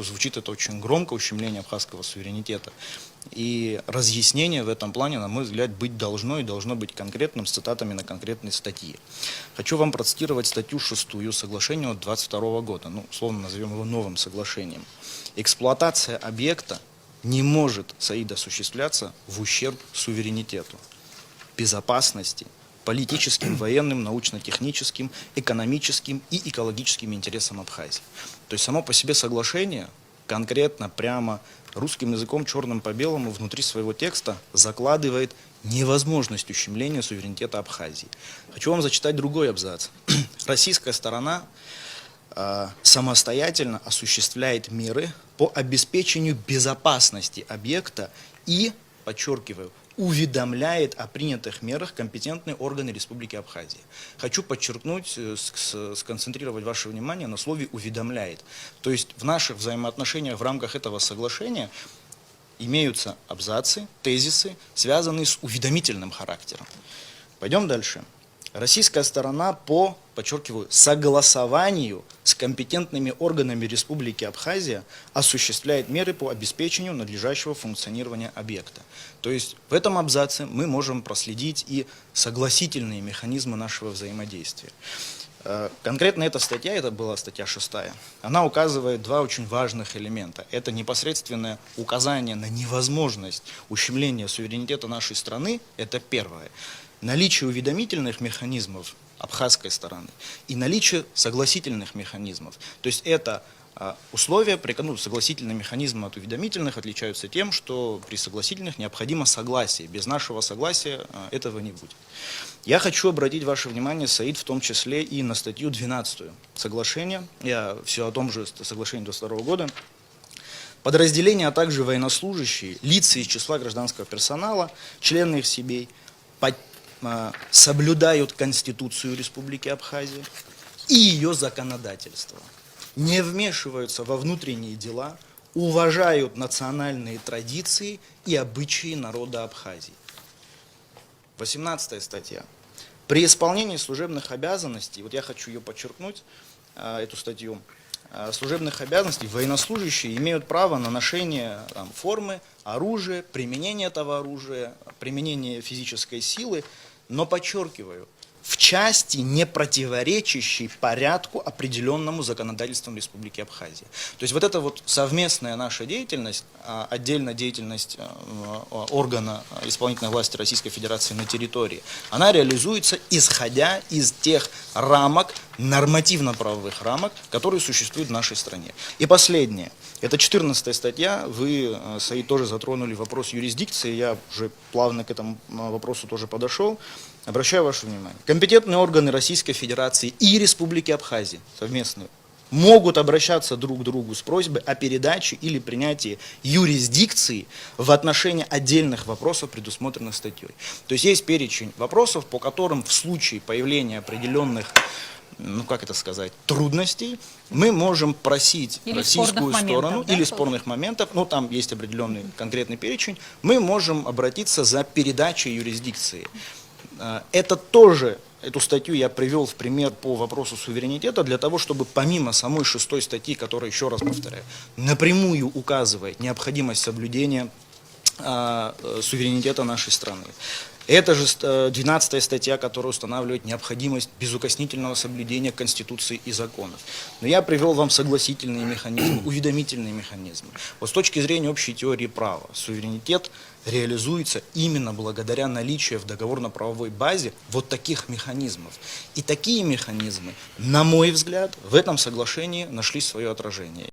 Звучит это очень громко, ущемление абхазского суверенитета. И разъяснение в этом плане, на мой взгляд, быть должно и должно быть конкретным, с цитатами на конкретные статьи. Хочу вам процитировать статью 6 соглашения от 22 года, ну, условно назовем его новым соглашением. Эксплуатация объекта не может, Саид, осуществляться в ущерб суверенитету, безопасности, политическим, военным, научно-техническим, экономическим и экологическим интересам Абхазии. То есть само по себе соглашение конкретно, прямо русским языком, черным по белому, внутри своего текста закладывает невозможность ущемления суверенитета Абхазии. Хочу вам зачитать другой абзац. Российская сторона самостоятельно осуществляет меры по обеспечению безопасности объекта и, подчеркиваю, уведомляет о принятых мерах компетентные органы Республики Абхазия. Хочу подчеркнуть, сконцентрировать ваше внимание на слове «уведомляет». То есть в наших взаимоотношениях в рамках этого соглашения имеются абзацы, тезисы, связанные с уведомительным характером. Пойдем дальше. Российская сторона по, подчеркиваю, согласованию с компетентными органами Республики Абхазия осуществляет меры по обеспечению надлежащего функционирования объекта. То есть в этом абзаце мы можем проследить и согласительные механизмы нашего взаимодействия. Конкретно эта статья, это была статья 6, она указывает два очень важных элемента. Это непосредственное указание на невозможность ущемления суверенитета нашей страны, это первое. Наличие уведомительных механизмов абхазской стороны и наличие согласительных механизмов. То есть это условия, согласительные механизмы от уведомительных отличаются тем, что при согласительных необходимо согласие. Без нашего согласия этого не будет. Я хочу обратить ваше внимание, Саид, в том числе и на статью 12 соглашения. Я все о том же соглашении 22 года. Подразделения, а также военнослужащие, лица из числа гражданского персонала, члены их семей, соблюдают Конституцию Республики Абхазия и ее законодательство, не вмешиваются во внутренние дела, уважают национальные традиции и обычаи народа Абхазии. 18 статья. При исполнении служебных обязанностей, вот я хочу ее подчеркнуть, эту статью, служебных обязанностей военнослужащие имеют право на ношение формы, оружия, применение этого оружия, применение физической силы, но, подчеркиваю, в части, не противоречащей порядку, определенному законодательством Республики Абхазия. То есть вот эта вот совместная наша деятельность, отдельно деятельность органа исполнительной власти Российской Федерации на территории, она реализуется исходя из тех рамок, нормативно-правовых рамок, которые существуют в нашей стране. И последнее. Это 14 статья. Вы, Саид, тоже затронули вопрос юрисдикции. Я уже плавно к этому вопросу тоже подошел. Обращаю ваше внимание. Компетентные органы Российской Федерации и Республики Абхазия совместные могут обращаться друг к другу с просьбой о передаче или принятии юрисдикции в отношении отдельных вопросов, предусмотренных статьей. То есть есть перечень вопросов, по которым в случае появления определенных, трудностей, мы можем просить или российскую сторону или спорных моментов, там есть определенный конкретный перечень, мы можем обратиться за передачей юрисдикции. Эту статью я привел в пример по вопросу суверенитета для того, чтобы помимо самой 6 статьи, которая, еще раз повторяю, напрямую указывает необходимость соблюдения суверенитета нашей страны. Это же 12 статья, которая устанавливает необходимость безукоснительного соблюдения Конституции и законов. Но я привел вам согласительные механизмы, уведомительные механизмы. Вот с точки зрения общей теории права, суверенитет реализуется именно благодаря наличию в договорно-правовой базе вот таких механизмов. И такие механизмы, на мой взгляд, в этом соглашении нашли свое отражение.